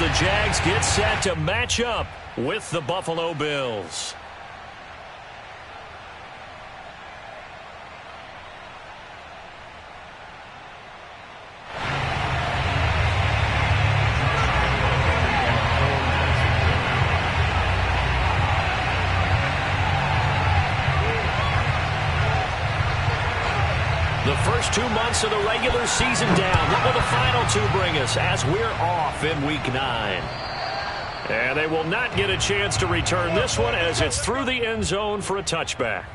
the Jags get set to match up with the Buffalo Bills. The first 2 months of the regular season down. What will the final two bring us as we're off in Week 9? And they will not get a chance to return this one as it's through the end zone for a touchback.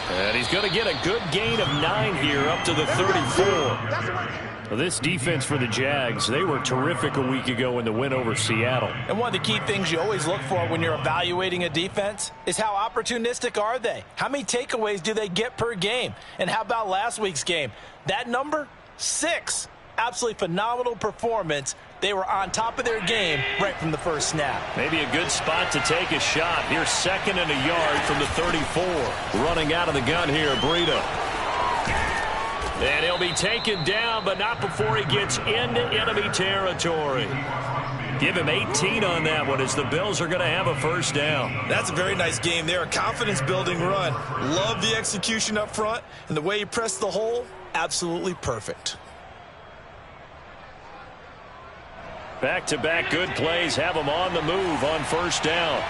And he's going to get a good gain of 9 here up to the 34. Well, this defense for the Jags, they were terrific a week ago in the win over Seattle. And one of the key things you always look for when you're evaluating a defense is how opportunistic are they? How many takeaways do they get per game? And how about last week's game? That number, 6. Absolutely phenomenal performance. They were on top of their game right from the first snap. Maybe a good spot to take a shot. Here's 2nd and a yard from the 34. Running out of the gun here, Breida. And he'll be taken down, but not before he gets into enemy territory. Give him 18 on that one as the Bills are going to have a first down. That's a very nice game there. A confidence-building run. Love the execution up front. And the way he pressed the hole, absolutely perfect. Back-to-back good plays have them on the move on first down.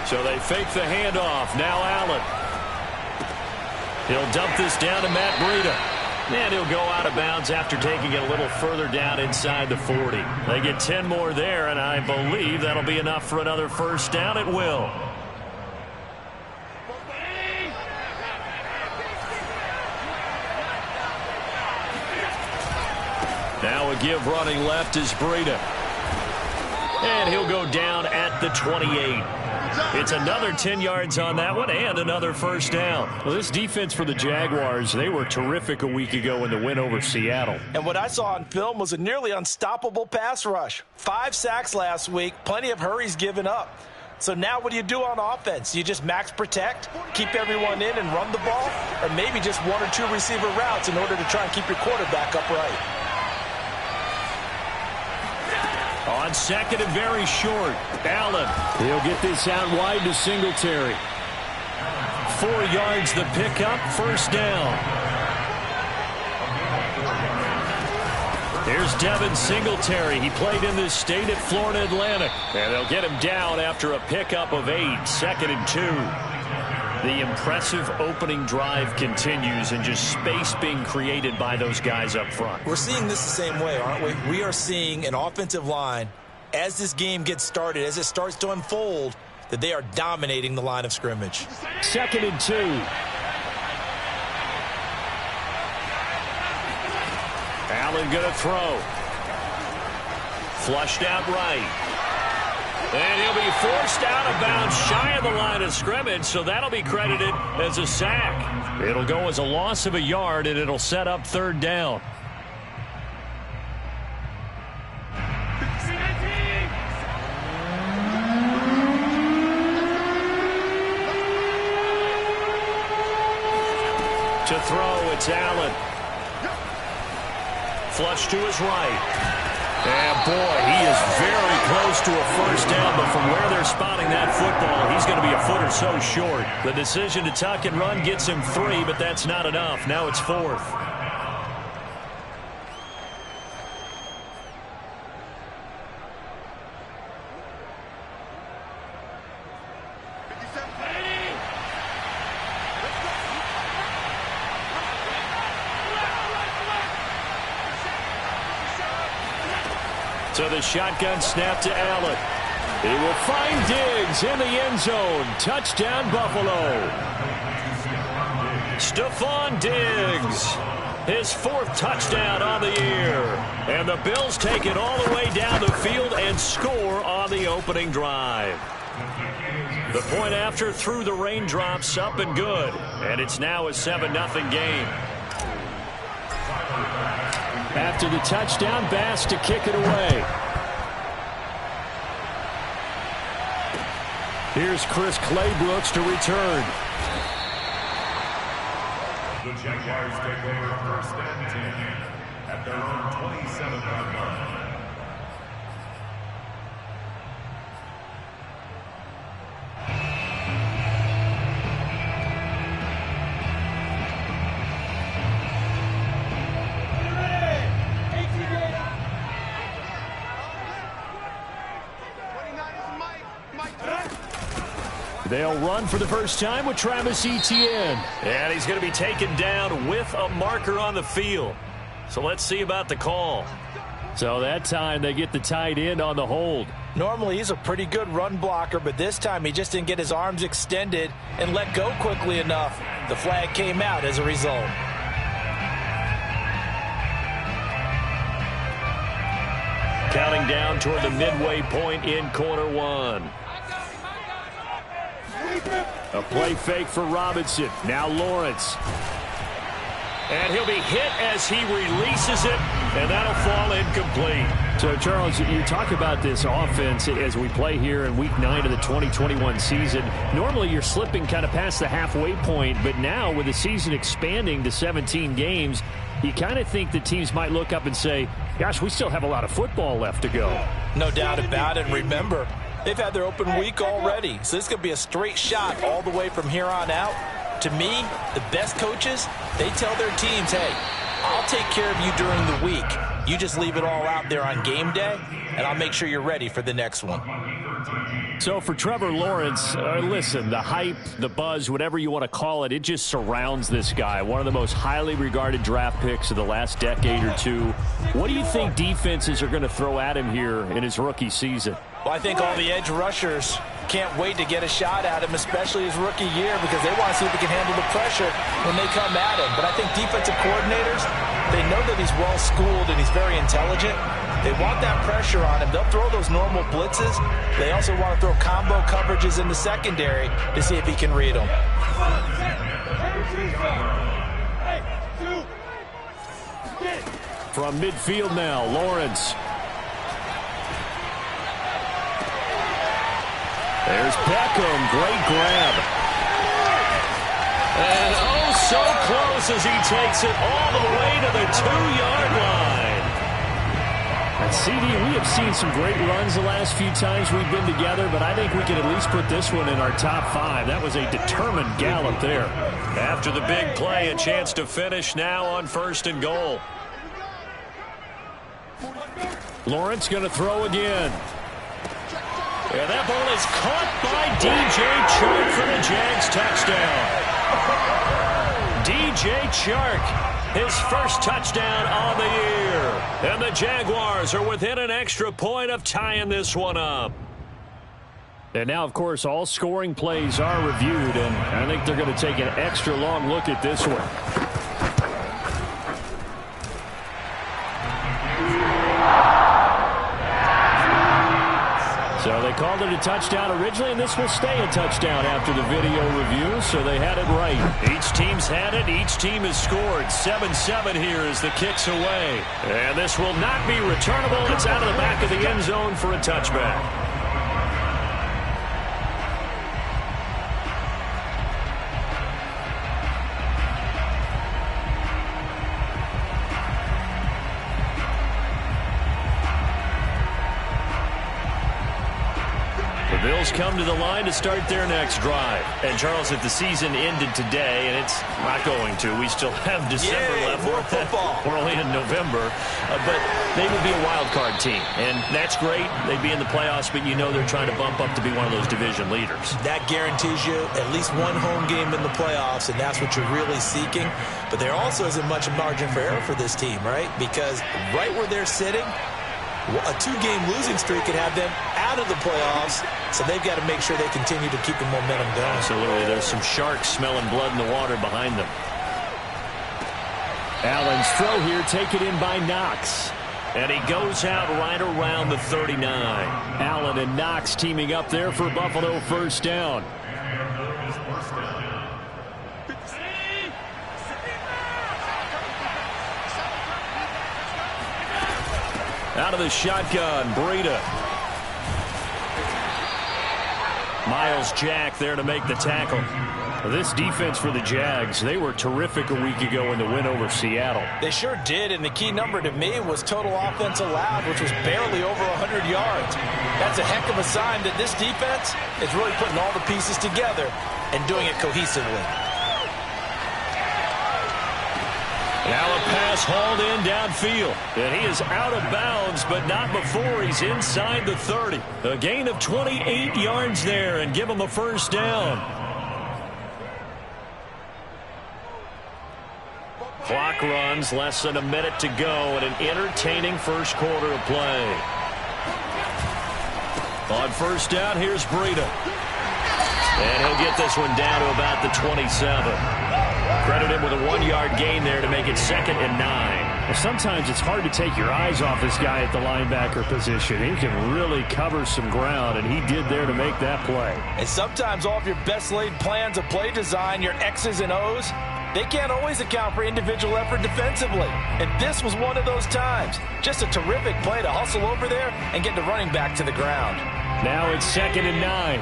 So they fake the handoff. Now Allen. He'll dump this down to Matt Breida. And he'll go out of bounds after taking it a little further down inside the 40. They get 10 more there, and I believe that'll be enough for another first down. It will. Now a give running left is Breida. And he'll go down at the 28. It's another 10 yards on that one and another first down. Well, this defense for the Jaguars, they were terrific a week ago in the win over Seattle. And what I saw on film was a nearly unstoppable pass rush. 5 sacks last week, plenty of hurries given up. So now what do you do on offense? You just max protect, keep everyone in and run the ball, or maybe just 1 or 2 receiver routes in order to try and keep your quarterback upright. On 2nd and very short, Allen. He'll get this out wide to Singletary. 4 yards the pickup, first down. Here's Devin Singletary. He played in this state at Florida Atlantic. And they'll get him down after a pickup of 8, 2nd and 2. The impressive opening drive continues and just space being created by those guys up front. We're seeing this the same way, aren't we? We are seeing an offensive line, as this game gets started, as it starts to unfold, that they are dominating the line of scrimmage. 2nd and 2. Allen going to throw. Flushed out right. And he'll be forced out of bounds shy of the line of scrimmage, so that'll be credited as a sack. It'll go as a loss of a yard, and it'll set up 3rd down. To throw, it's Allen. Flush to his right. And, boy, he is very close to a first down, but from where they're spotting that football, he's going to be a foot or so short. The decision to tuck and run gets him 3, but that's not enough. Now it's 4th. So the shotgun snap to Allen. He will find Diggs in the end zone. Touchdown, Buffalo. Stephon Diggs, his 4th touchdown on the year. And the Bills take it all the way down the field and score on the opening drive. The point after through the raindrops, up and good. And it's now a 7-0 game. After the touchdown, Bass to kick it away. Here's Chris Claybrooks to return. The Jaguars take over 1st and 10 at their own 27-yard line. They'll run for the first time with Travis Etienne. And he's going to be taken down with a marker on the field. So let's see about the call. So that time they get the tight end on the hold. Normally he's a pretty good run blocker, but this time he just didn't get his arms extended and let go quickly enough. The flag came out as a result. Counting down toward the midway point in quarter 1. A play fake for Robinson. Now Lawrence. And he'll be hit as he releases it, and that'll fall incomplete. So, Charles, you talk about this offense as we play here in Week 9 of the 2021 season. Normally you're slipping kind of past the halfway point, but now with the season expanding to 17 games, you kind of think the teams might look up and say, gosh, we still have a lot of football left to go. No doubt about it. Remember, they've had their open week already, so this is going to be a straight shot all the way from here on out. To me, the best coaches, they tell their teams, hey, I'll take care of you during the week. You just leave it all out there on game day, and I'll make sure you're ready for the next one. So for Trevor Lawrence, listen, the hype, the buzz, whatever you want to call it, it just surrounds this guy. One of the most highly regarded draft picks of the last decade or two. What do you think defenses are going to throw at him here in his rookie season? Well, I think all the edge rushers can't wait to get a shot at him, especially his rookie year, because they want to see if he can handle the pressure when they come at him. But I think defensive coordinators, they know that he's well-schooled and he's very intelligent. They want that pressure on him. They'll throw those normal blitzes. They also want to throw combo coverages in the secondary to see if he can read them. From midfield now, Lawrence. There's Beckham. Great grab. And oh, so close as he takes it all the way to the 2-yard line. And CD, we have seen some great runs the last few times we've been together, but I think we can at least put this one in our top 5. That was a determined gallop there. After the big play, a chance to finish now on 1st and goal. Lawrence going to throw again. And that ball is caught by DJ Chark for the Jags touchdown. DJ Chark, his first touchdown on the year. And the Jaguars are within an extra point of tying this one up. And now, of course, all scoring plays are reviewed, and I think they're going to take an extra long look at this one. So they called it a touchdown originally, and this will stay a touchdown after the video review, so they had it right. Each team's had it. Each team has scored. 7-7 here as the kick's away. And this will not be returnable. It's out of the back of the end zone for a touchback. Bills come to the line to start their next drive. And, Charles, if the season ended today, and it's not going to, we still have December left. More football. We're only in November. But they would be a wild card team. And that's great. They'd be in the playoffs, but you know they're trying to bump up to be one of those division leaders. That guarantees you at least one home game in the playoffs, and that's what you're really seeking. But there also isn't much margin for error for this team, right? Because right where they're sitting, A 2-game losing streak could have them out of the playoffs, so they've got to make sure they continue to keep the momentum going. Absolutely. There's some sharks smelling blood in the water behind them. Allen's throw here taken in by Knox. And he goes out right around the 39. Allen and Knox teaming up there for Buffalo first down. Out of the shotgun, Breida. Miles Jack there to make the tackle. This defense for the Jags, they were terrific a week ago in the win over Seattle. They sure did, and the key number to me was total offense allowed, which was barely over 100 yards. That's a heck of a sign that this defense is really putting all the pieces together and doing it cohesively. Now a pass hauled in downfield. And he is out of bounds, but not before he's inside the 30. A gain of 28 yards there and give him a first down. Clock runs, less than a minute to go, and an entertaining first quarter of play. On first down, here's Breida. And he'll get this one down to about the 27. Credit him with a 1-yard gain there to make it 2nd and 9. Well, sometimes it's hard to take your eyes off this guy at the linebacker position. He can really cover some ground, and he did there to make that play. And sometimes all of your best laid plans of play design, your X's and O's, they can't always account for individual effort defensively. And this was one of those times. Just a terrific play to hustle over there and get the running back to the ground. Now it's 2nd and 9.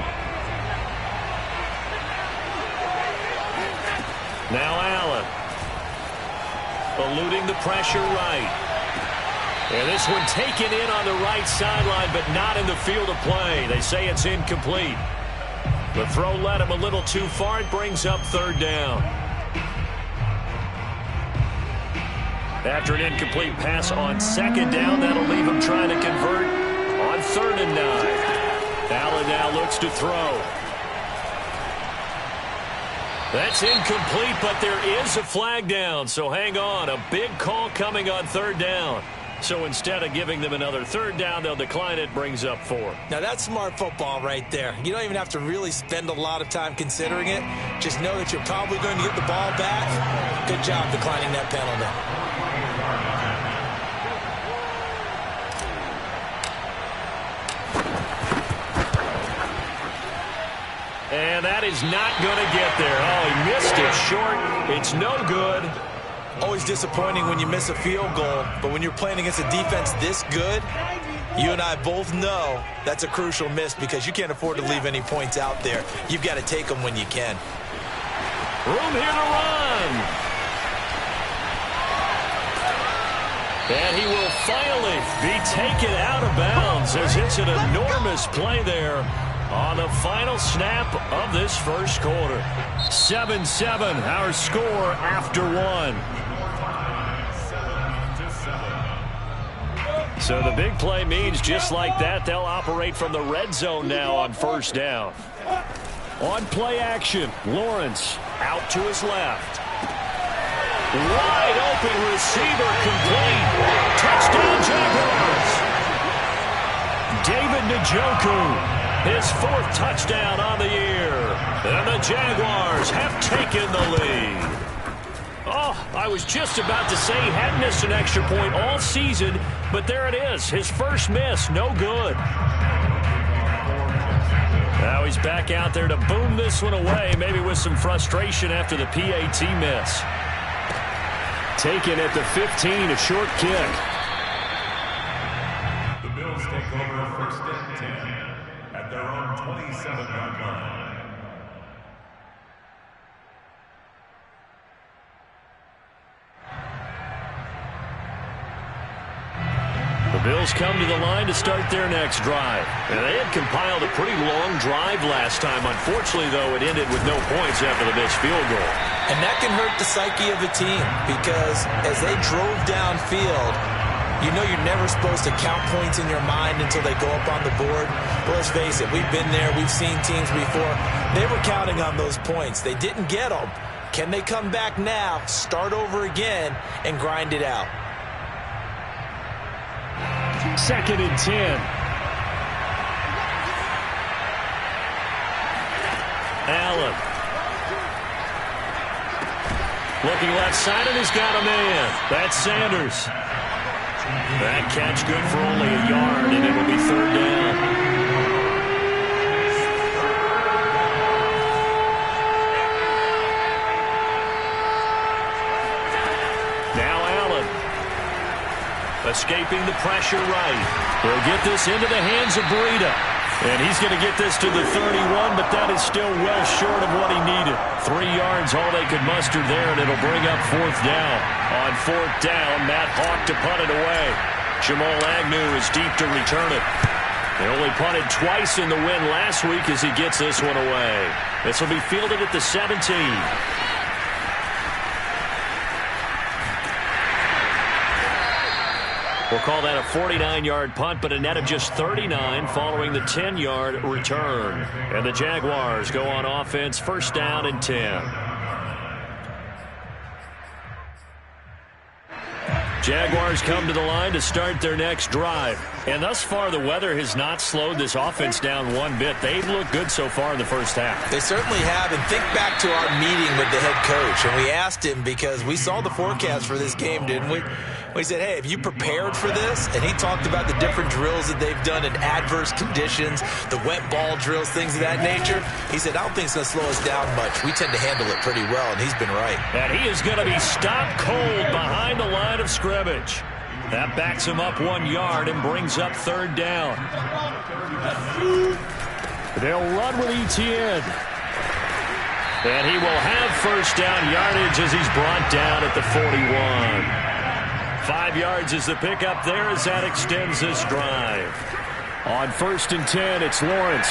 Now Allen. Eluding the pressure right. And this one taken in on the right sideline, but not in the field of play. They say it's incomplete. The throw led him a little too far. It brings up 3rd down. After an incomplete pass on 2nd down, that'll leave him trying to convert on 3rd and 9. Allen now looks to throw. That's incomplete, but there is a flag down, so hang on. A big call coming on 3rd down. So instead of giving them another 3rd down, they'll decline it, brings up 4. Now, that's smart football right there. You don't even have to really spend a lot of time considering it. Just know that you're probably going to get the ball back. Good job declining that penalty. And that is not going to get there. Oh, he missed it short. It's no good. Always disappointing when you miss a field goal, but when you're playing against a defense this good, you and I both know that's a crucial miss because you can't afford to leave any points out there. You've got to take them when you can. Room here to run. And he will finally be taken out of bounds as it's an enormous play there on the final snap of this first quarter. 7-7, our score after 1. So the big play means just like that, they'll operate from the red zone now on first down. On play action, Lawrence out to his left. Wide open receiver complete. Touchdown Jaguars. David Njoku. His 4th touchdown on the year. And the Jaguars have taken the lead. Oh, I was just about to say he hadn't missed an extra point all season, but there it is. His first miss, no good. Now he's back out there to boom this one away, maybe with some frustration after the PAT miss. Taken at the 15, a short kick. The Bills take over first and 10. At their own 27-yard line. The Bills come to the line to start their next drive. And they had compiled a pretty long drive last time. Unfortunately, though, it ended with no points after the missed field goal. And that can hurt the psyche of a team because as they drove downfield, you know you're never supposed to count points in your mind until they go up on the board. But let's face it, we've been there. We've seen teams before. They were counting on those points. They didn't get them. Can they come back now, start over again, and grind it out? 2nd and 10. Allen. Looking left side, and he's got a man. That's Sanders. That catch good for only a yard, and it'll be 3rd down. Now Allen. Escaping the pressure right. He'll get this into the hands of Breida. And he's going to get this to the 31, but that is still well short of what he needed. 3 yards, all they could muster there, and it'll bring up 4th down. On 4th down, Matt Hawk to punt it away. Jamal Agnew is deep to return it. They only punted twice in the win last week as he gets this one away. This will be fielded at the 17. We'll call that a 49-yard punt, but a net of just 39 following the 10-yard return. And the Jaguars go on offense, 1st down and 10. Jaguars come to the line to start their next drive. And thus far, the weather has not slowed this offense down one bit. They've looked good so far in the first half. They certainly have. And think back to our meeting with the head coach. And we asked him, because we saw the forecast for this game, didn't we? We said, hey, have you prepared for this? And he talked about the different drills that they've done in adverse conditions, the wet ball drills, things of that nature. He said, I don't think it's going to slow us down much. We tend to handle it pretty well, and he's been right. And he is going to be stopped cold behind the line of scrimmage. That backs him up 1 yard and brings up 3rd down. They'll run with Etienne. And he will have 1st down yardage as he's brought down at the 41. 5 yards is the pickup there as that extends this drive. On 1st and 10, it's Lawrence.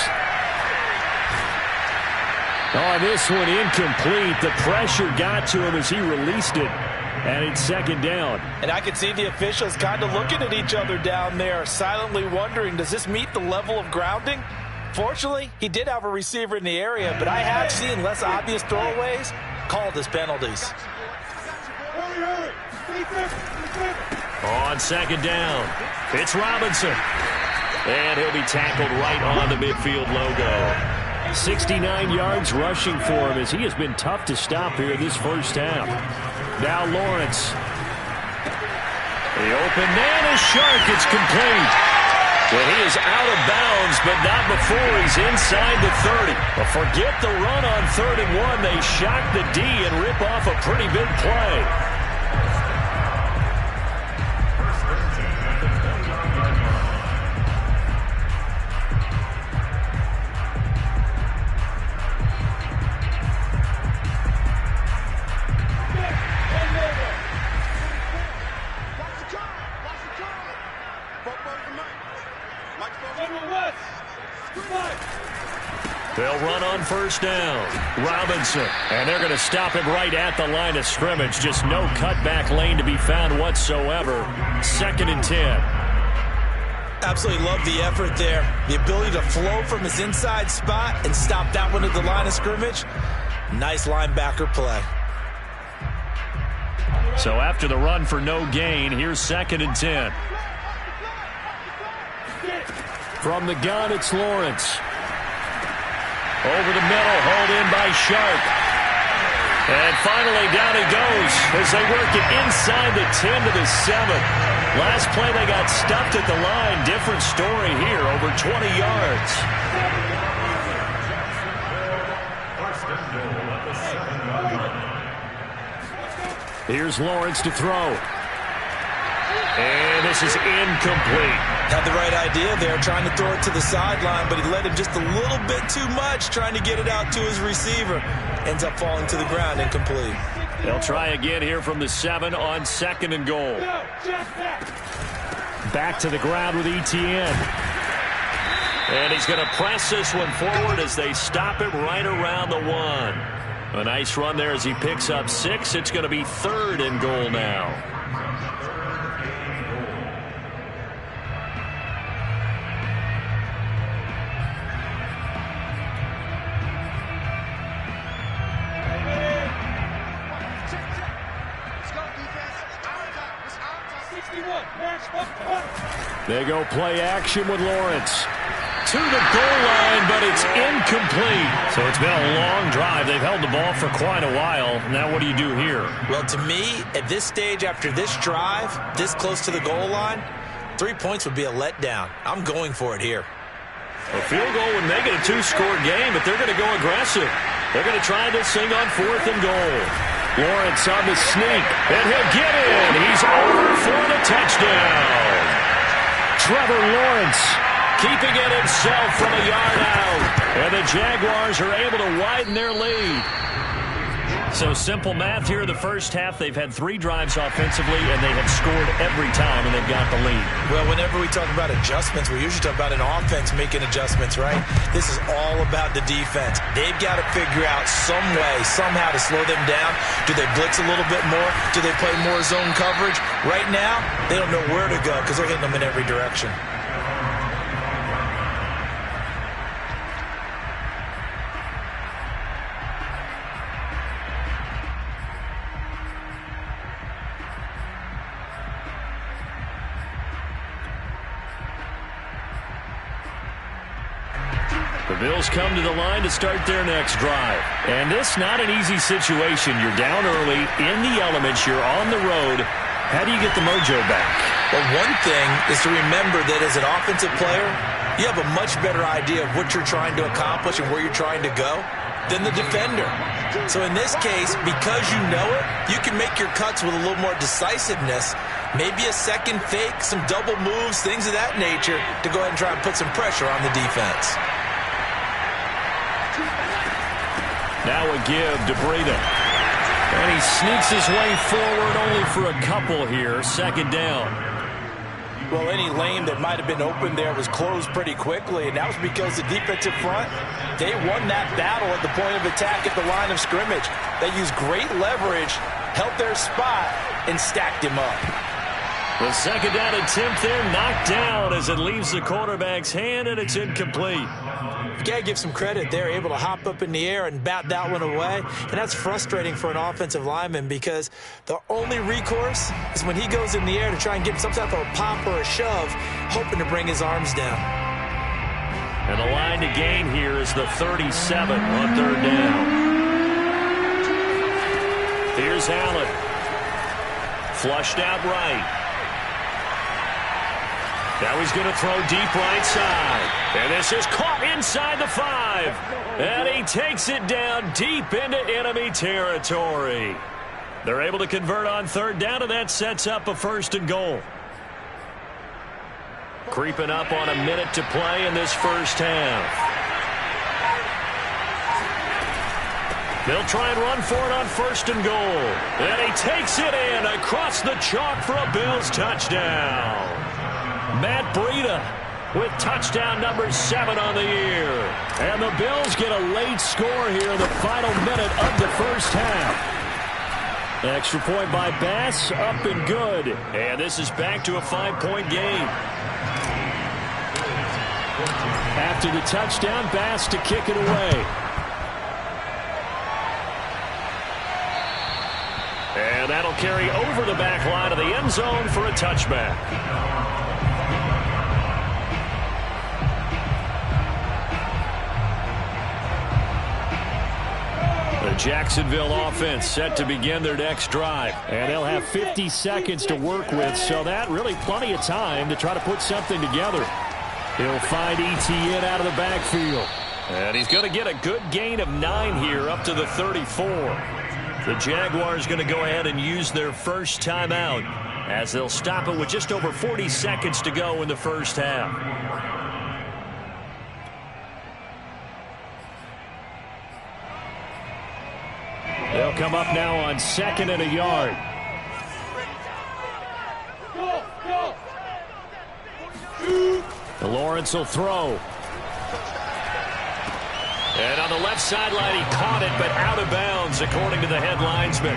Oh, this one incomplete. The pressure got to him as he released it. And it's 2nd down. And I could see the officials kind of looking at each other down there, silently wondering, does this meet the level of grounding? Fortunately, he did have a receiver in the area, but I have seen less obvious throwaways called as penalties. On 2nd down, it's Robinson. And he'll be tackled right on the midfield logo. 69 yards rushing for him as he has been tough to stop here this first half. Now Lawrence. The open man is Shark. It's complete. And he is out of bounds, but not before he's inside the 30. But forget the run on 3rd and 1. They shock the D and rip off a pretty big play. They'll run on 1st down. Robinson. And they're going to stop him right at the line of scrimmage. Just no cutback lane to be found whatsoever. 2nd and 10. Absolutely love the effort there. The ability to flow from his inside spot and stop that one at the line of scrimmage. Nice linebacker play. So after the run for no gain, here's 2nd and 10. From the gun, it's Lawrence. Over the middle, hauled in by Sharp. And finally, down he goes as they work it inside the 10 to the 7. Last play, they got stuffed at the line. Different story here, over 20 yards. Here's Lawrence to throw. And this is incomplete. Had the right idea there, trying to throw it to the sideline, but he led him just a little bit too much, trying to get it out to his receiver. Ends up falling to the ground, incomplete. They'll try again here from the 7 on 2nd and goal. Back to the ground with Etienne. And he's going to press this one forward as they stop him right around the 1. A nice run there as he picks up 6. It's going to be 3rd and goal now. They go play action with Lawrence. To the goal line, but it's incomplete. So it's been a long drive. They've held the ball for quite a while. Now what do you do here? Well, to me, at this stage, after this drive, this close to the goal line, 3 points would be a letdown. I'm going for it here. A field goal would make it a two-score game, but they're going to go aggressive. They're going to try this thing on 4th and goal. Lawrence on the sneak, and he'll get in. He's over for the touchdown. Trevor Lawrence keeping it himself from a yard out. And the Jaguars are able to widen their lead. So simple math here in the first half. They've had 3 drives offensively, and they have scored every time, and they've got the lead. Well, whenever we talk about adjustments, we usually talk about an offense making adjustments, right? This is all about the defense. They've got to figure out some way, somehow to slow them down. Do they blitz a little bit more? Do they play more zone coverage? Right now, they don't know where to go because they're hitting them in every direction. The Bills come to the line to start their next drive. And this not an easy situation. You're down early, in the elements, you're on the road. How do you get the mojo back? Well, one thing is to remember that as an offensive player, you have a much better idea of what you're trying to accomplish and where you're trying to go than the defender. So in this case, because you know it, you can make your cuts with a little more decisiveness. Maybe a second fake, some double moves, things of that nature to go ahead and try and put some pressure on the defense. Now a give to Breida. And he sneaks his way forward only for a couple here. 2nd down. Well, any lane that might have been open there was closed pretty quickly, and that was because the defensive front, they won that battle at the point of attack at the line of scrimmage. They used great leverage, held their spot, and stacked him up. The 2nd down attempt there knocked down as it leaves the quarterback's hand, and it's incomplete. You got to give some credit. They're able to hop up in the air and bat that one away. And that's frustrating for an offensive lineman because the only recourse is when he goes in the air to try and get some type of a pop or a shove, hoping to bring his arms down. And the line to gain here is the 37 on 3rd down. Here's Allen. Flushed out right. Now he's going to throw deep right side. And this is caught inside the 5. And he takes it down deep into enemy territory. They're able to convert on 3rd down, and that sets up a 1st and goal. Creeping up on a minute to play in this first half. They'll try and run for it on 1st and goal. And he takes it in across the chalk for a Bills touchdown. Matt Breida with touchdown number 7 on the year. And the Bills get a late score here in the final minute of the first half. Extra point by Bass, up and good. And this is back to a 5-point game. After the touchdown, Bass to kick it away. And that'll carry over the back line of the end zone for a touchback. The Jacksonville offense set to begin their next drive. And they'll have 50 seconds to work with, so that really plenty of time to try to put something together. He'll find Etienne out of the backfield. And he's going to get a good gain of 9 here up to the 34. The Jaguars going to go ahead and use their first timeout as they'll stop it with just over 40 seconds to go in the first half. They'll come up now on 2nd and a yard. Lawrence will throw. And on the left sideline, he caught it, but out of bounds, according to the head linesman.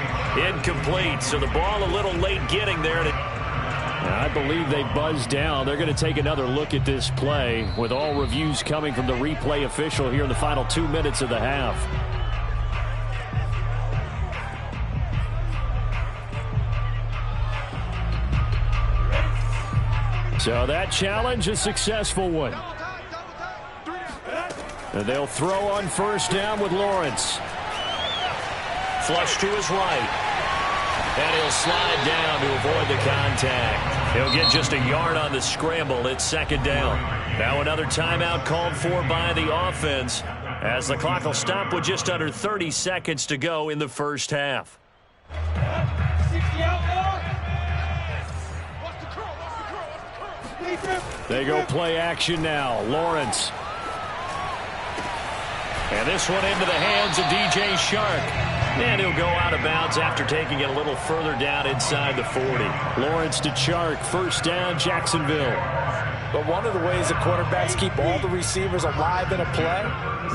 Incomplete, so the ball a little late getting there. I believe they buzzed down. They're going to take another look at this play, with all reviews coming from the replay official here in the final 2 minutes of the half. So that challenge, a successful one. And they'll throw on first down with Lawrence. Flush to his right. And he'll slide down to avoid the contact. He'll get just a yard on the scramble. It's second down. Now another timeout called for by the offense, as the clock will stop with just under 30 seconds to go in the first half. They go play action now. Lawrence. And this one into the hands of DJ Shark. And he'll go out of bounds after taking it a little further down inside the 40. Lawrence to Shark. First down, Jacksonville. But one of the ways that quarterbacks keep all the receivers alive in a play,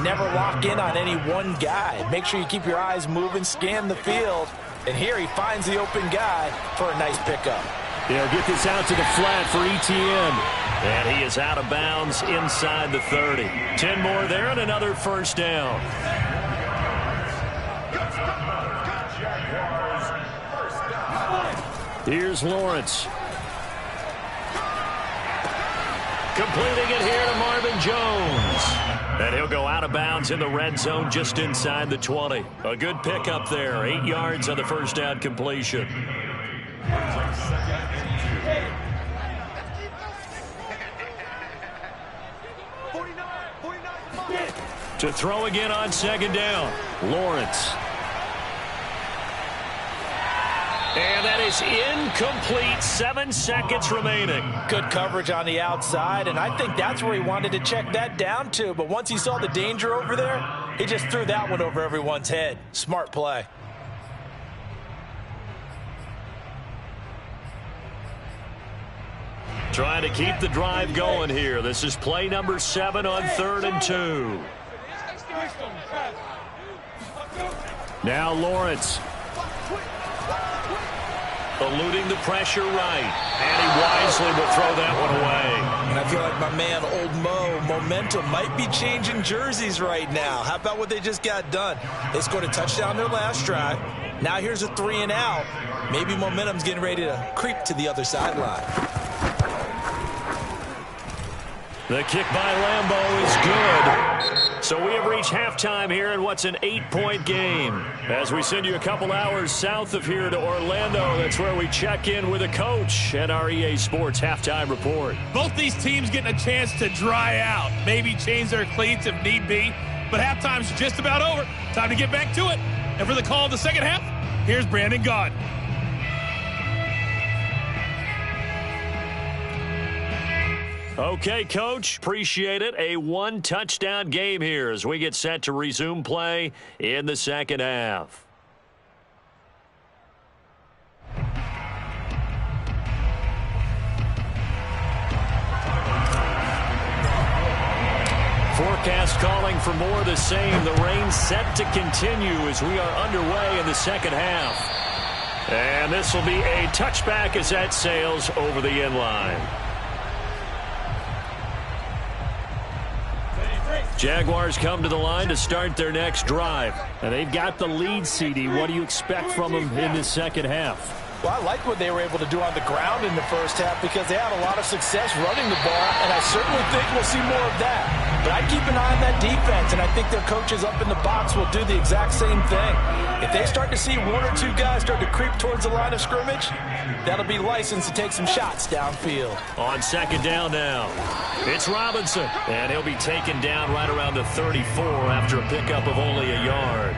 never lock in on any one guy. Make sure you keep your eyes moving, scan the field. And here he finds the open guy for a nice pickup. They'll get this out to the flat for ETN. And he is out of bounds inside the 30. 10 more there and another first down. Here's Lawrence. Completing it here to Marvin Jones. And he'll go out of bounds in the red zone just inside the 20. A good pickup there. 8 yards on the first down completion. To throw again on second down. Lawrence. And that is incomplete. 7 seconds remaining. Good coverage on the outside, and I think that's where he wanted to check that down to. But once he saw the danger over there, he just threw that one over everyone's head. Smart play. Trying to keep the drive going here. This is play number 7 on 3rd and 2. Now Lawrence. Eluding the pressure right. And he wisely will throw that one away. And I feel like my man, Old Mo, momentum might be changing jerseys right now. How about what they just got done? They scored a touchdown their last drive. Now here's a 3 and out. Maybe momentum's getting ready to creep to the other sideline. The kick by Lambeau is good. So we have reached halftime here in what's an 8-point game. As we send you a couple hours south of here to Orlando, that's where we check in with a coach at our EA Sports Halftime Report. Both these teams getting a chance to dry out, maybe change their cleats if need be. But halftime's just about over. Time to get back to it. And for the call of the second half, here's Brandon Gaudin. Okay, Coach, appreciate it. A 1-touchdown game here as we get set to resume play in the second half. Forecast calling for more of the same. The rain set to continue as we are underway in the second half. And this will be a touchback as that sails over the end line. Jaguars come to the line to start their next drive. And they've got the lead, CD. What do you expect from them in the second half? Well, I like what they were able to do on the ground in the first half because they had a lot of success running the ball, and I certainly think we'll see more of that. But I'd keep an eye on that defense, and I think their coaches up in the box will do the exact same thing. If they start to see 1 or 2 guys start to creep towards the line of scrimmage, that'll be licensed to take some shots downfield. On second down now, it's Robinson, and he'll be taken down right around the 34 after a pickup of only a yard.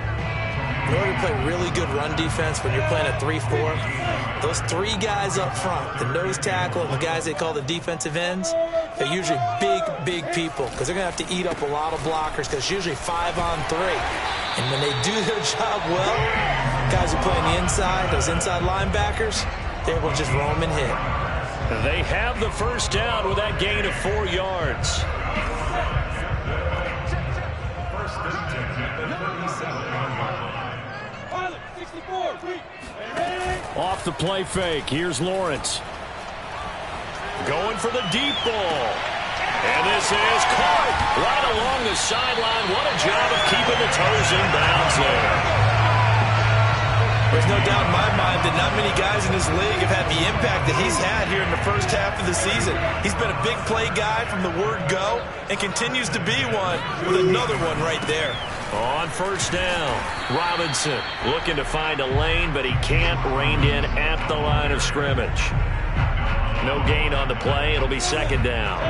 In order to play really good run defense when you're playing a 3-4, those 3 guys up front, the nose tackle and the guys they call the defensive ends, they're usually big people because they're going to have to eat up a lot of blockers because it's usually 5-on-3. And when they do their job well, guys who play on the inside, those inside linebackers, they're able to just roam and hit. They have the first down with that gain of 4 yards. Off the play fake. Here's Lawrence. Going for the deep ball. And this is caught right along the sideline. What a job of keeping the toes in bounds there. There's no doubt in my mind that not many guys in this league have had the impact that he's had here in the first half of the season. He's been a big play guy from the word go and continues to be one with another one right there. On first down, Robinson looking to find a lane, but he can't. Reined in at the line of scrimmage. No gain on the play. It'll be second down.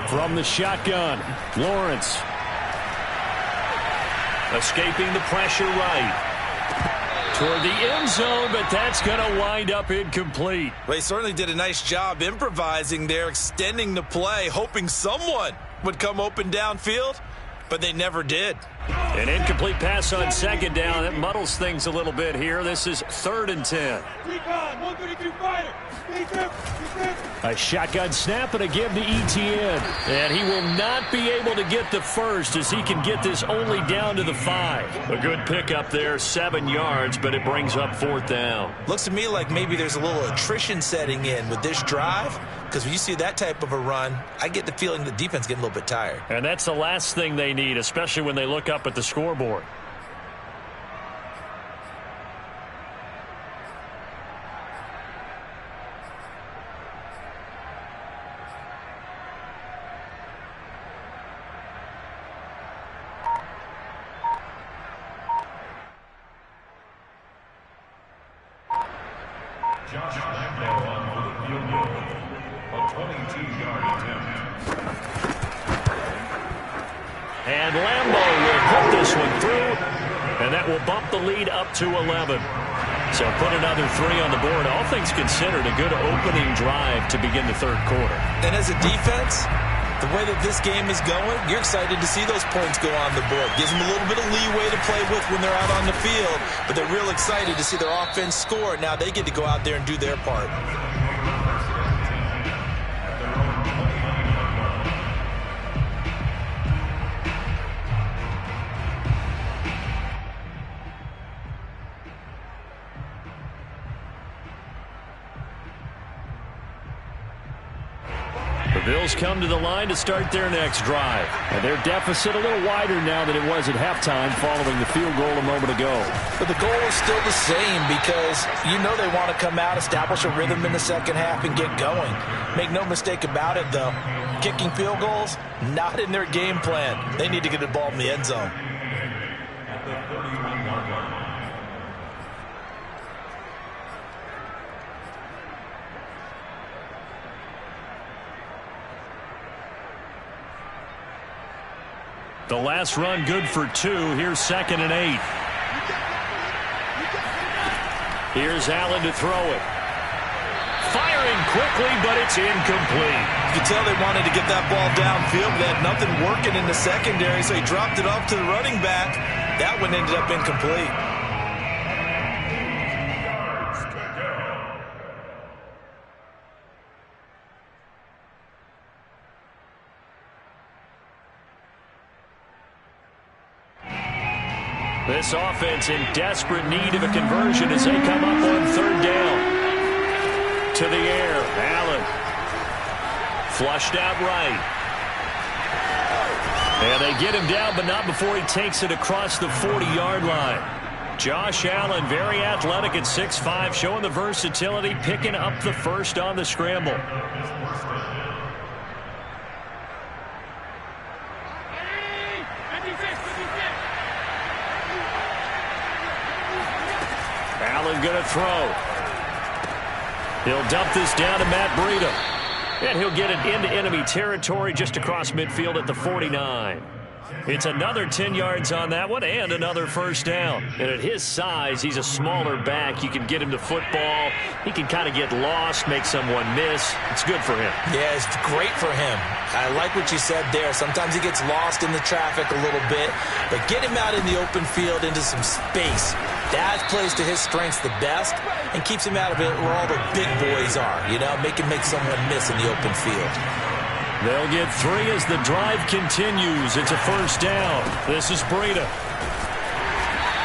From the shotgun, Lawrence. Escaping the pressure right. Toward the end zone, but that's going to wind up incomplete. Well, he certainly did a nice job improvising there, extending the play, hoping someone would come open downfield, but they never did. An incomplete pass on second down. That muddles things a little bit here. This is 3rd and 10. A shotgun snap and a give to Etienne. And he will not be able to get the first as he can get this only down to the 5. A good pickup there, 7 yards, but it brings up 4th down. Looks to me like maybe there's a little attrition setting in with this drive, because when you see that type of a run, I get the feeling the defense getting a little bit tired. And that's the last thing they need, especially when they look up at the scoreboard. And Lambo will put this one through, and that will bump the lead up to 11. So put another 3 on the board. All things considered, a good opening drive to begin the 3rd quarter. And as a defense, the way that this game is going, you're excited to see those points go on the board. Gives them a little bit of leeway to play with when they're out on the field, but they're real excited to see their offense score. Now they get to go out there and do their part. Bills come to the line to start their next drive. And their deficit a little wider now than it was at halftime following the field goal a moment ago. But the goal is still the same because you know they want to come out, establish a rhythm in the second half, and get going. Make no mistake about it, though. Kicking field goals, not in their game plan. They need to get the ball in the end zone. The last run good for 2. Here's 2nd and 8. Here's Allen to throw it. Firing quickly, but it's incomplete. You can tell they wanted to get that ball downfield, but they had nothing working in the secondary, so he dropped it off to the running back. That one ended up incomplete. This offense in desperate need of a conversion as they come up on 3rd down. To the air, Allen. Flushed out right. And they get him down, but not before he takes it across the 40-yard line. Josh Allen, very athletic at 6'5", showing the versatility, picking up the first on the scramble. Allen going to throw. He'll dump this down to Matt Breida. And he'll get it into enemy territory just across midfield at the 49. It's another 10 yards on that one and another first down. And at his size, he's a smaller back. You can get him to football. He can kind of get lost, make someone miss. It's good for him. Yeah, it's great for him. I like what you said there. Sometimes he gets lost in the traffic a little bit, but get him out in the open field into some space. That plays to his strengths the best and keeps him out of it where all the big boys are, you know, make someone miss in the open field. They'll get 3 as the drive continues. It's a first down. This is Breida.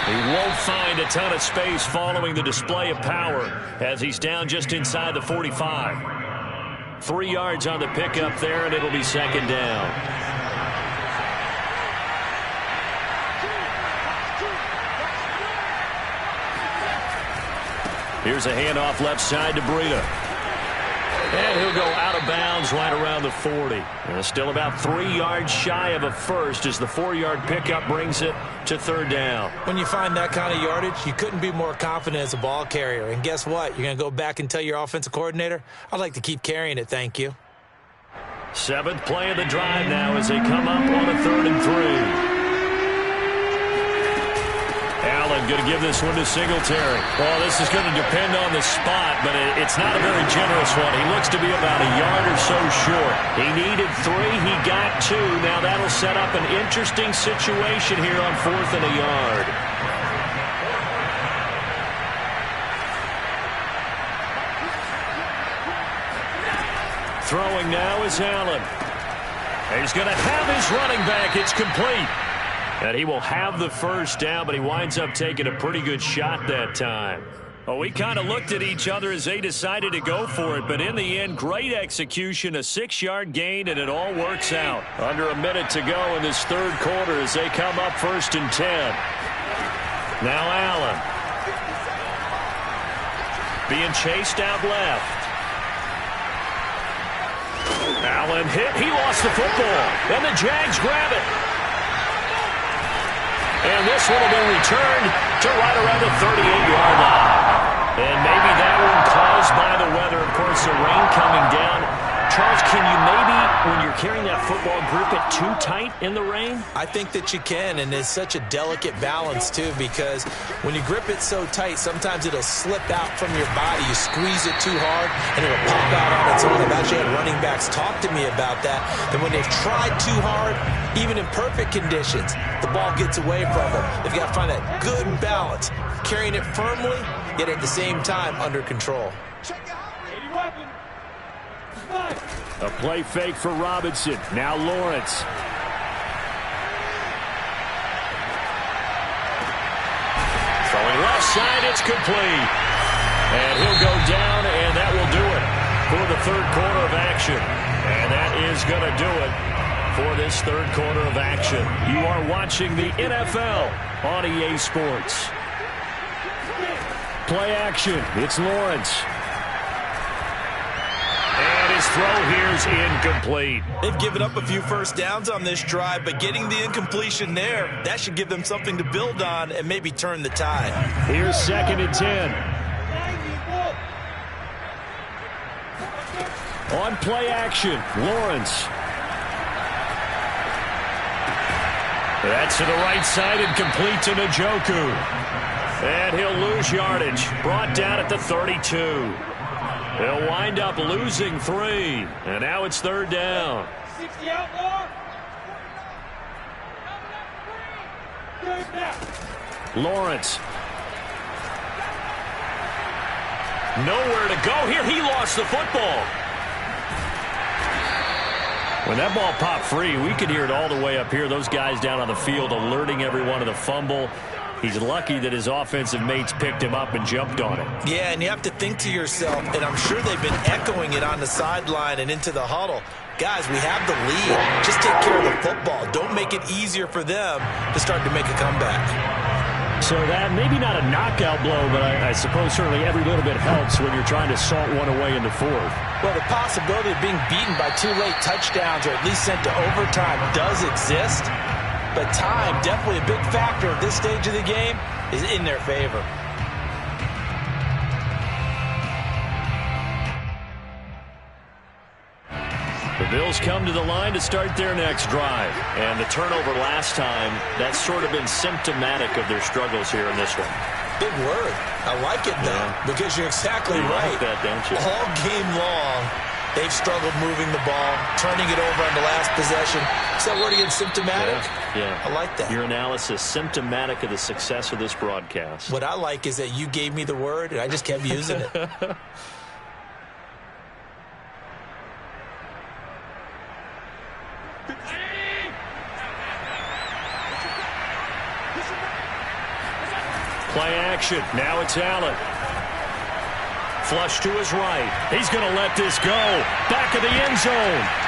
He won't find a ton of space following the display of power as he's down just inside the 45. 3 yards on the pickup there, and it'll be second down. Here's a handoff left side to Breida. And he'll go out of bounds right around the 40. And still about 3 yards shy of a first as the 4-yard pickup brings it to third down. When you find that kind of yardage, you couldn't be more confident as a ball carrier. And guess what? You're going to go back and tell your offensive coordinator, I'd like to keep carrying it, thank you. 7th play of the drive now as they come up on a 3rd and 3. Allen going to give this one to Singletary. Well, this is going to depend on the spot, but it's not a very generous one. He looks to be about a yard or so short. He needed 3. He got 2. Now that'll set up an interesting situation here on 4th and a yard. Throwing now is Allen. He's going to have his running back. It's complete. And he will have the first down, but he winds up taking a pretty good shot that time. Well, we kind of looked at each other as they decided to go for it, but in the end, great execution, a 6-yard gain, and it all works out. Under a minute to go in this 3rd quarter as they come up 1st and 10. Now Allen. Being chased out left. Allen hit. He lost the football. And the Jags grab it. And this one will be returned to right around the 38-yard line. And maybe that one caused by the weather. Of course, the rain coming down. Charles, can you maybe, when you're carrying that football, grip it too tight in the rain? I think that you can, and it's such a delicate balance, too, because when you grip it so tight, sometimes it'll slip out from your body. You squeeze it too hard, and it'll pop out on its own. I've actually had running backs talk to me about that, and when they've tried too hard, even in perfect conditions, the ball gets away from them. They've got to find that good balance, carrying it firmly, yet at the same time under control. A play fake for Robinson. Now Lawrence. Throwing left side, it's complete. And he'll go down, and that will do it for the 3rd quarter of action. And that is going to do it for this 3rd quarter of action. You are watching the NFL on EA Sports. Play action. It's Lawrence. His throw here is incomplete. They've given up a few first downs on this drive, but getting the incompletion there, that should give them something to build on and maybe turn the tide. Here's 2nd and 10. On play action, Lawrence. That's to the right side and complete to Njoku. And he'll lose yardage. Brought down at the 32. They'll wind up losing 3. And now it's 3rd down. 60 out, Lawrence. Nowhere to go here. He lost the football. When that ball popped free, we could hear it all the way up here. Those guys down on the field alerting everyone of the fumble. He's lucky that his offensive mates picked him up and jumped on it. Yeah, and you have to think to yourself, and I'm sure they've been echoing it on the sideline and into the huddle. Guys, we have the lead. Just take care of the football. Don't make it easier for them to start to make a comeback. So that, maybe not a knockout blow, but I suppose certainly every little bit helps when you're trying to salt one away in the 4th. Well, the possibility of being beaten by 2 late touchdowns or at least sent to overtime does exist. But time, definitely a big factor at this stage of the game, is in their favor. The Bills come to the line to start their next drive. And the turnover last time, that's sort of been symptomatic of their struggles here in this one. Big word. I like it, though, because you're exactly right. Like that, don't you? All game long, they've struggled moving the ball, turning it over on the last possession. Is that word again, symptomatic? Yeah. I like that. Your analysis, symptomatic of the success of this broadcast. What I like is that you gave me the word, and I just kept using it. Play action. Now it's Allen. Flush to his right. He's going to let this go. Back of the end zone.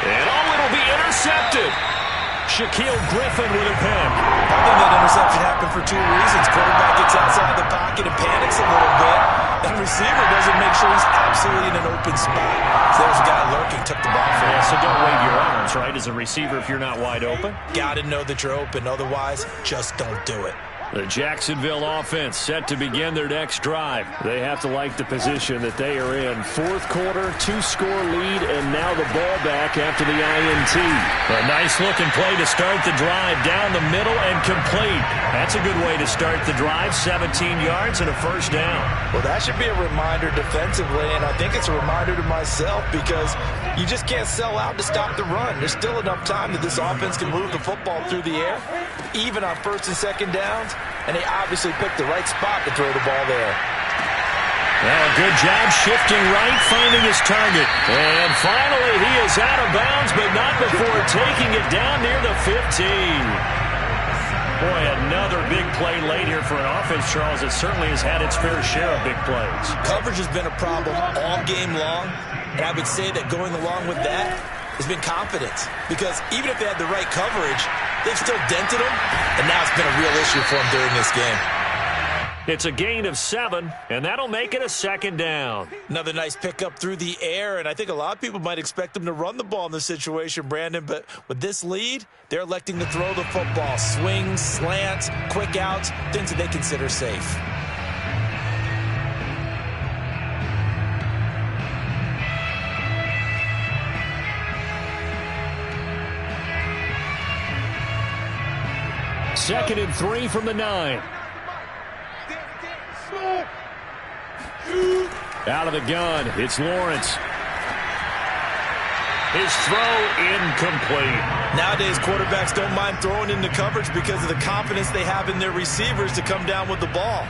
And it'll be intercepted. Shaquille Griffin with a pick. I think that interception happened for 2 reasons. Quarterback gets outside the pocket and panics a little bit. one receiver doesn't make sure he's absolutely in an open spot. So there's a guy lurking, took the ball from him. So don't wave your arms, right, as a receiver if you're not wide open. Got to know that you're open. Otherwise, just don't do it. The Jacksonville offense set to begin their next drive. They have to like the position that they are in. Fourth quarter, 2-score lead, and now the ball back after the INT. A nice-looking play to start the drive down the middle and complete. That's a good way to start the drive. 17 yards and a first down. Well, that should be a reminder defensively, and I think it's a reminder to myself because you just can't sell out to stop the run. There's still enough time that this offense can move the football through the air, even on first and second downs. And they obviously picked the right spot to throw the ball there. Well, a good job shifting right, finding his target. And finally, he is out of bounds, but not before taking it down near the 15. Boy, another big play late here for an offense, Charles, that certainly has had its fair share of big plays. Coverage has been a problem all game long, and I would say that going along with that has been confidence. Because even if they had the right coverage, they've still dented them, and now it's been a real issue for them during this game. It's a gain of 7, and that'll make it a second down. Another nice pickup through the air, and I think a lot of people might expect them to run the ball in this situation, Brandon, but with this lead, they're electing to throw the football. Swings, slants, quick outs, things that they consider safe. Second and 3 from the 9. Out of the gun, it's Lawrence. His throw incomplete. Nowadays, quarterbacks don't mind throwing into coverage because of the confidence they have in their receivers to come down with the ball.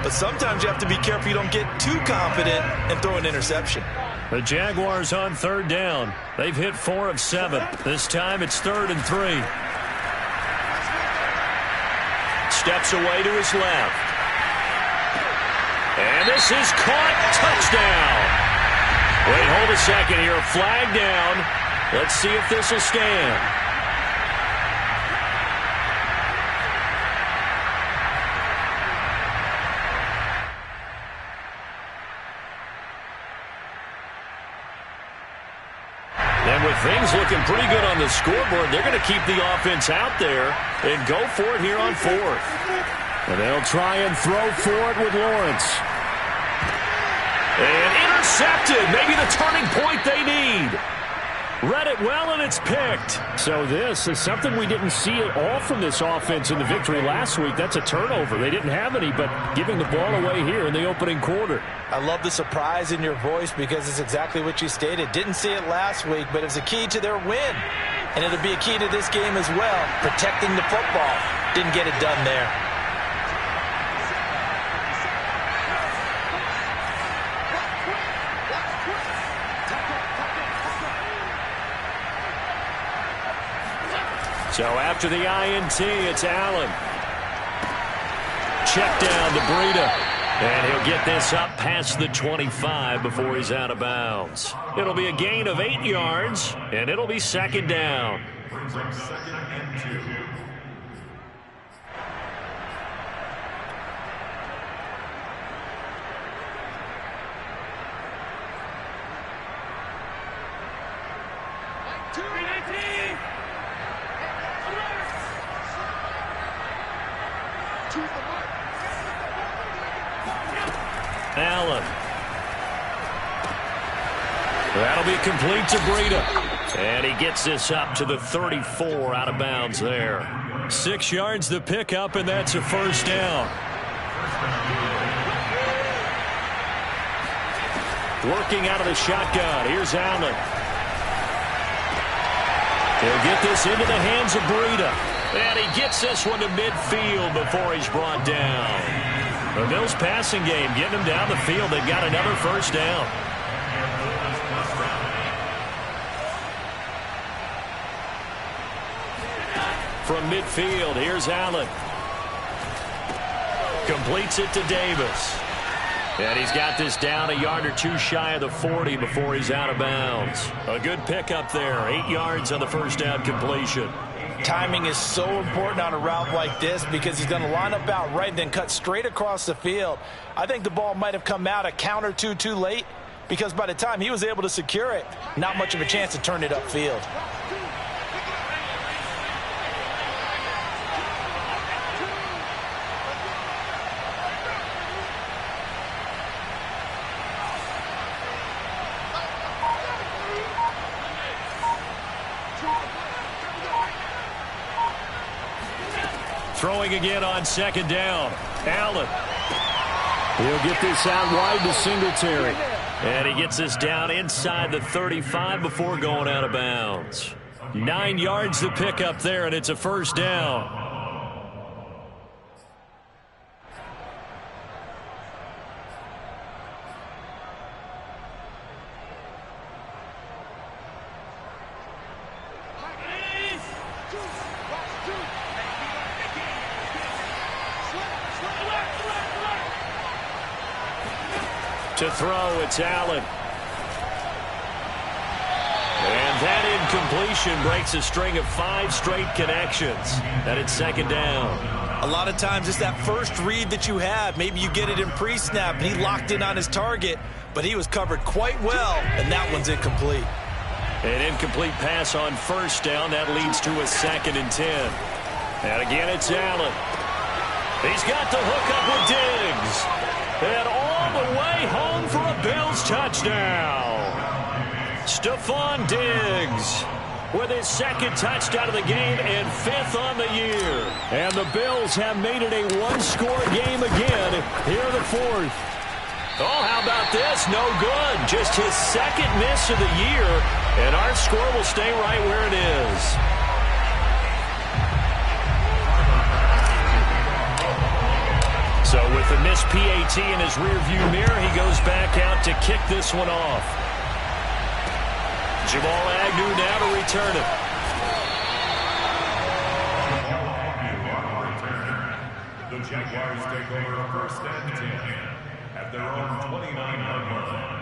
But sometimes you have to be careful you don't get too confident and throw an interception. The Jaguars on third down. They've hit 4 of 7. This time it's 3rd and 3. Steps away to his left. And this is caught. Touchdown. Wait, hold a second here. Flag down. Let's see if this will stand. And with things looking pretty good on the scoreboard, they're going to keep the offense out there and go for it here on 4th. And they'll try and throw for it with Lawrence. And intercepted. Maybe the turning point they need. Read it well, and it's picked. So this is something we didn't see at all from this offense in the victory last week. That's a turnover. They didn't have any, but giving the ball away here in the opening quarter. I love the surprise in your voice because it's exactly what you stated. Didn't see it last week, but it's a key to their win. And it'll be a key to this game as well, protecting the football. Didn't get it done there. So after the INT, it's Allen. Check down to Breida. And he'll get this up past the 25 before he's out of bounds. It'll be a gain of 8 yards, and it'll be second down. Brings up 2nd and 2. Allen. That'll be complete to Breida. And he gets this up to the 34 out of bounds there. 6 yards the pickup, and that's a first down. Working out of the shotgun. Here's Allen. He'll get this into the hands of Breida. And he gets this one to midfield before he's brought down. The Bills passing game getting them down the field. They've got another first down. From midfield, here's Allen. Completes it to Davis. And he's got this down a yard or 2 shy of the 40 before he's out of bounds. A good pickup there. 8 yards on the first down completion. Timing is so important on a route like this because he's going to line up out right, then cut straight across the field. I think the ball might have come out a count or two too late because by the time he was able to secure it, not much of a chance to turn it upfield. Throwing again on second down. Allen. He'll get this out wide to Singletary. And he gets this down inside the 35 before going out of bounds. 9 yards to pick up there, and it's a first down. To throw, it's Allen. And that incompletion breaks a string of 5 straight connections. And it's second down. A lot of times it's that first read that you have. Maybe you get it in pre-snap, and he locked in on his target, but he was covered quite well, and that one's incomplete. An incomplete pass on first down. That leads to a 2nd and 10. And again, it's Allen. He's got the hook up with Diggs. And all the way home for a Bills touchdown. Stephon Diggs with his 2nd touchdown of the game and 5th on the year. And the Bills have made it a 1-score game again here in the 4th. Oh, how about this? No good. Just his 2nd miss of the year. And our score will stay right where it is. So with the missed PAT in his rearview mirror, he goes back out to kick this one off. Jamal Agnew now to return it. The Jaguars take over first and 10 at their own 29-yard line.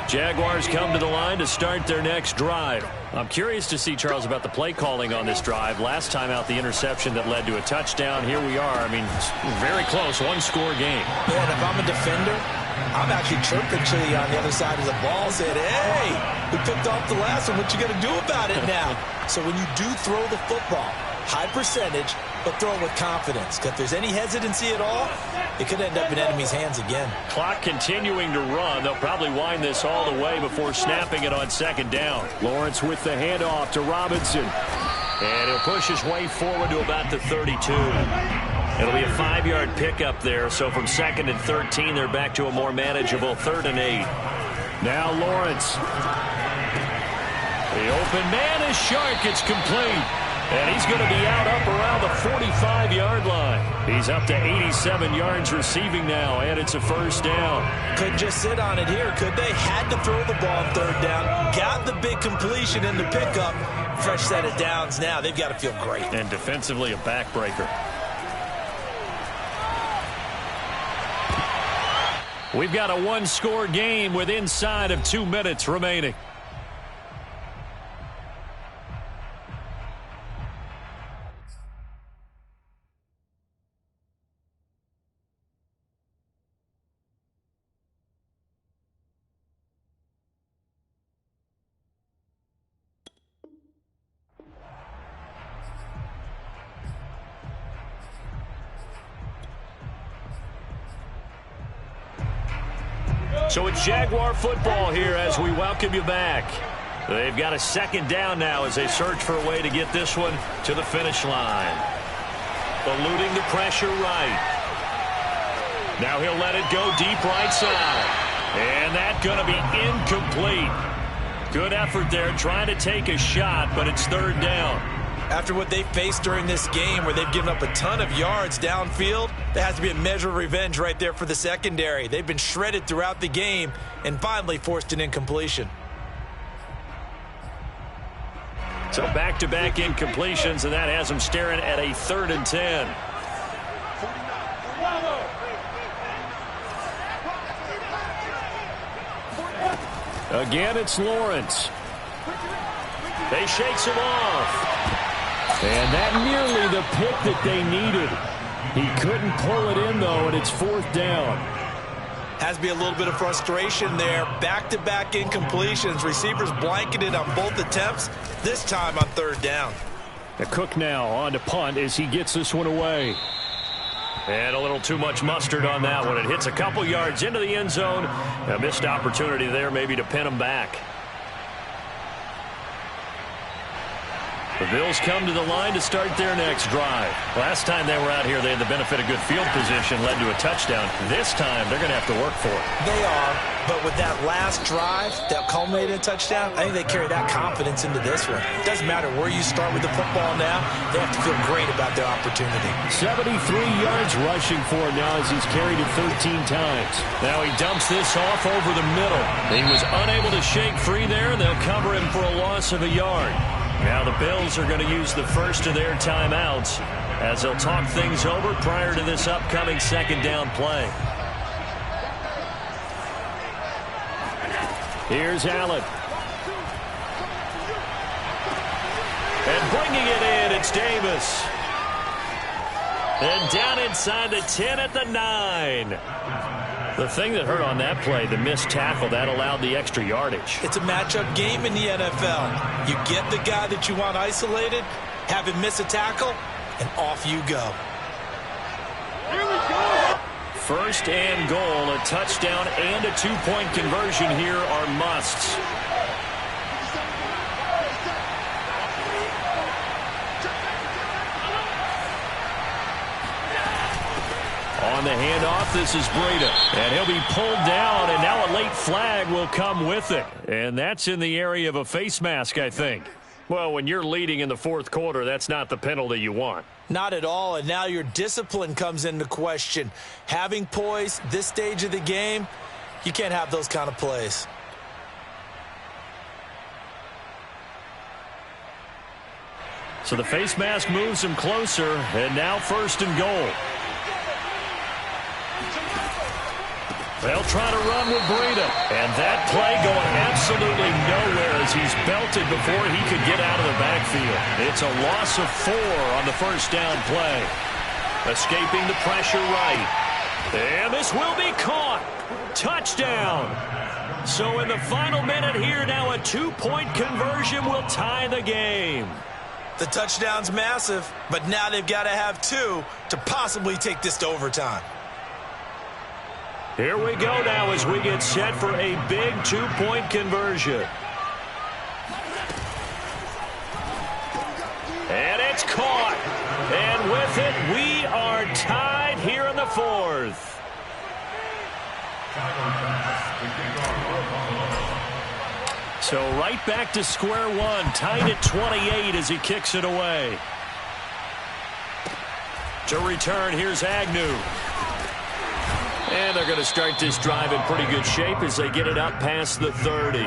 Jaguars come to the line to start their next drive. I'm curious to see, Charles, about the play calling on this drive. Last time out, the interception that led to a touchdown. Here we are. I mean, very close, 1-score game. Yeah, and if I'm a defender, I'm actually chirping to you on the other side of the ball, saying, hey, we picked off the last one. What you going to do about it now? So when you do throw the football, high percentage, but throw it with confidence. Because if there's any hesitancy at all, it could end up in enemy's hands again. Clock continuing to run. They'll probably wind this all the way before snapping it on second down. Lawrence with the handoff to Robinson. And he'll push his way forward to about the 32. It'll be a 5-yard pickup there. So from 2nd and 13, they're back to a more manageable 3rd and 8. Now Lawrence. The open man is Shark. It's complete. And he's going to be out up around the 45-yard line. He's up to 87 yards receiving now, and it's a first down. Couldn't just sit on it here, could they? Had to throw the ball on 3rd down. Got the big completion in the pickup. Fresh set of downs now. They've got to feel great. And defensively, a backbreaker. We've got a 1-score game with inside of 2 minutes remaining. So it's Jaguar football here as we welcome you back. They've got a 2nd down now as they search for a way to get this one to the finish line. Eluding the pressure right. Now he'll let it go deep right side. And that's going to be incomplete. Good effort there trying to take a shot, but it's 3rd down. After what they faced during this game where they've given up a ton of yards downfield, there has to be a measure of revenge right there for the secondary. They've been shredded throughout the game and finally forced an incompletion. So back-to-back incompletions, and that has them staring at a 3rd and 10. Again, it's Lawrence. They shakes him off. And that nearly the pick that they needed. He couldn't pull it in, though, and it's 4th down. Has to be a little bit of frustration there. Back-to-back incompletions. Receivers blanketed on both attempts, this time on 3rd down. The Cook now on to punt as he gets this one away. And a little too much mustard on that one. It hits a couple yards into the end zone. A missed opportunity there maybe to pin him back. The Bills come to the line to start their next drive. Last time they were out here, they had the benefit of good field position, led to a touchdown. This time, they're going to have to work for it. They are, but with that last drive that culminated in a touchdown, I think they carry that confidence into this one. It doesn't matter where you start with the football now. They have to feel great about their opportunity. 73 yards rushing for him now as he's carried it 13 times. Now he dumps this off over the middle. He was unable to shake free there, and they'll cover him for a loss of a yard. Now the Bills are going to use the first of their timeouts as they'll talk things over prior to this upcoming 2nd down play. Here's Allen. And bringing it in, it's Davis. And down inside the 10 at the 9. The thing that hurt on that play, the missed tackle, that allowed the extra yardage. It's a matchup game in the NFL. You get the guy that you want isolated, have him miss a tackle, and off you go. Here we go. 1st and goal, a touchdown and a 2-point conversion here are musts. On the handoff, this is Breida. And he'll be pulled down, and now a late flag will come with it. And that's in the area of a face mask, I think. Well, when you're leading in the 4th quarter, that's not the penalty you want. Not at all, and now your discipline comes into question. Having poise this stage of the game, you can't have those kind of plays. So the face mask moves him closer, and now 1st and goal. They'll try to run with Breida. And that play going absolutely nowhere as he's belted before he could get out of the backfield. It's a loss of 4 on the 1st down play. Escaping the pressure right. And this will be caught. Touchdown. So in the final minute here, now a 2-point conversion will tie the game. The touchdown's massive, but now they've got to have 2 to possibly take this to overtime. Here we go now as we get set for a big 2-point conversion. And it's caught. And with it, we are tied here in the 4th. So right back to square one, tied at 28 as he kicks it away. To return, here's Agnew. And they're going to start this drive in pretty good shape as they get it up past the 30.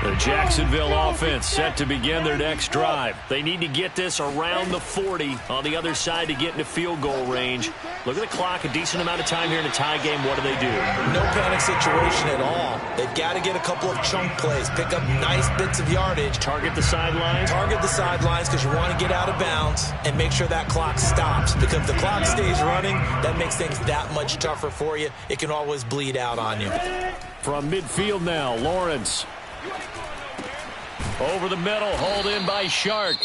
The Jacksonville offense set to begin their next drive. They need to get this around the 40 on the other side to get into field goal range. Look at the clock, a decent amount of time here in a tie game. What do they do? No panic situation at all. They've got to get a couple of chunk plays, pick up nice bits of yardage. Target the sidelines? Target the sidelines because you want to get out of bounds and make sure that clock stops. Because if the clock stays running, that makes things that much tougher for you. It can always bleed out on you. From midfield now, Lawrence. Over the middle, hauled in by Shark.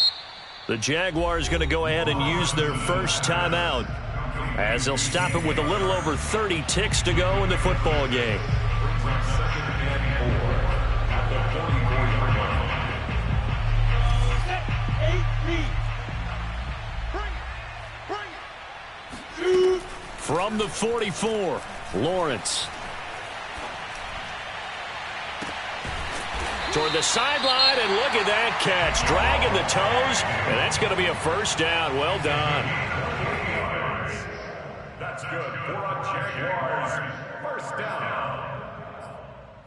The Jaguars going to go ahead and use their first timeout as they'll stop it with a little over 30 ticks to go in the football game. From the 44, Lawrence. Toward the sideline, and look at that catch. Dragging the toes, and that's going to be a first down. Well done. That's good for a Jaguars First down.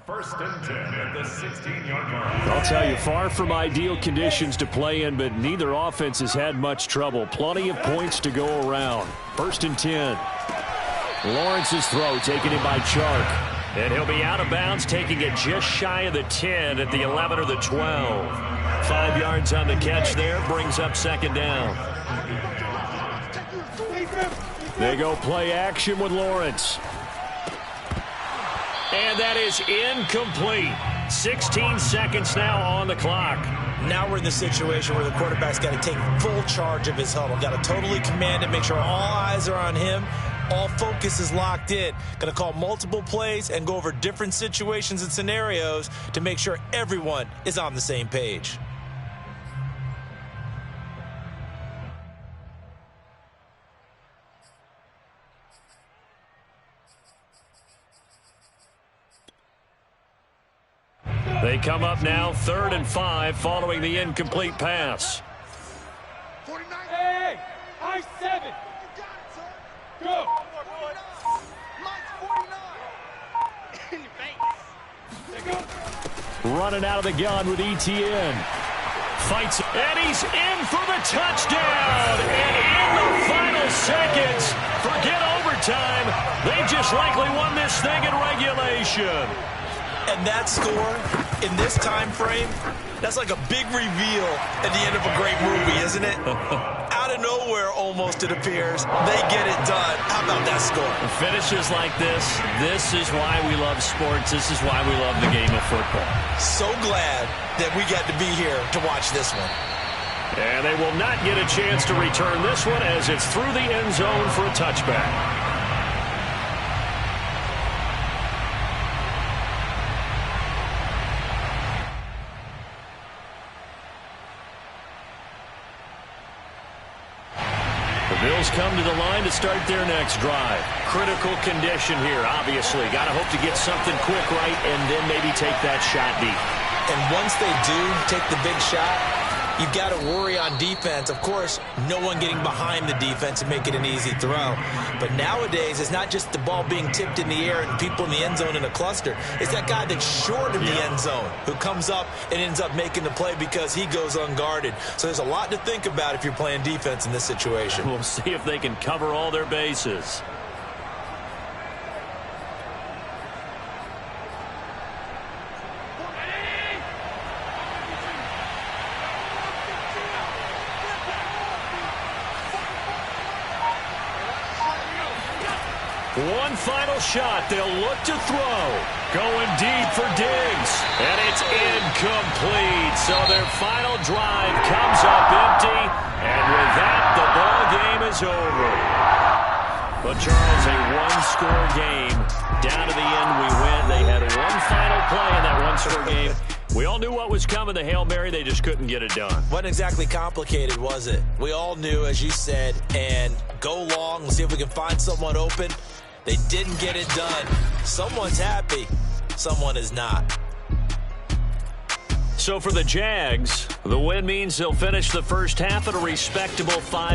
First and 10 at the 16-yard line. I'll tell you, far from ideal conditions to play in, but neither offense has had much trouble. Plenty of points to go around. First and 10. Lawrence's throw taken in by Chark. And he'll be out of bounds, taking it just shy of the 10 at the 11 or the 12. 5 yards on the catch there, brings up second down. They go play action with Lawrence. And that is incomplete. 16 seconds now on the clock. Now we're in the situation where the quarterback's got to take full charge of his huddle. Got to totally command it, make sure all eyes are on him. All focus is locked in. Going to call multiple plays and go over different situations and scenarios to make sure everyone is on the same page. They come up now 3rd and 5 following the incomplete pass. Hey, I-7. Go. Running out of the gun with ETN. Fights, and he's in for the touchdown. And in the final seconds, forget overtime. They just likely won this thing in regulation. And that score in this time frame, that's like a big reveal at the end of a great movie, isn't it? Out of nowhere, almost, it appears, they get it done. How about that score? Finishes like this is why we love sports. This is why we love the game of football. So glad that we got to be here to watch this one. And they will not get a chance to return this one as it's through the end zone for a touchback. Bills come to the line to start their next drive. Critical condition here, obviously. Got to hope to get something quick right and then maybe take that shot deep. And once they do take the big shot, you've got to worry on defense. Of course, no one getting behind the defense and make it an easy throw. But nowadays, it's not just the ball being tipped in the air and people in the end zone in a cluster. It's that guy that's short in the end zone who comes up and ends up making the play because he goes unguarded. So there's a lot to think about if you're playing defense in this situation. We'll see if they can cover all their bases. One final shot. They'll look to throw. Going deep for Diggs. And it's incomplete. So their final drive comes up empty. And with that, the ball game is over. But, Charles, a one-score game. Down to the end, we win. They had one final play in that one-score game. We all knew what was coming, the Hail Mary. They just couldn't get it done. Wasn't exactly complicated, was it? We all knew, as you said, and go long. We'll see if we can find someone open. They didn't get it done. Someone's happy. Someone is not. So for the Jags, the win means they'll finish the first half at a respectable 5.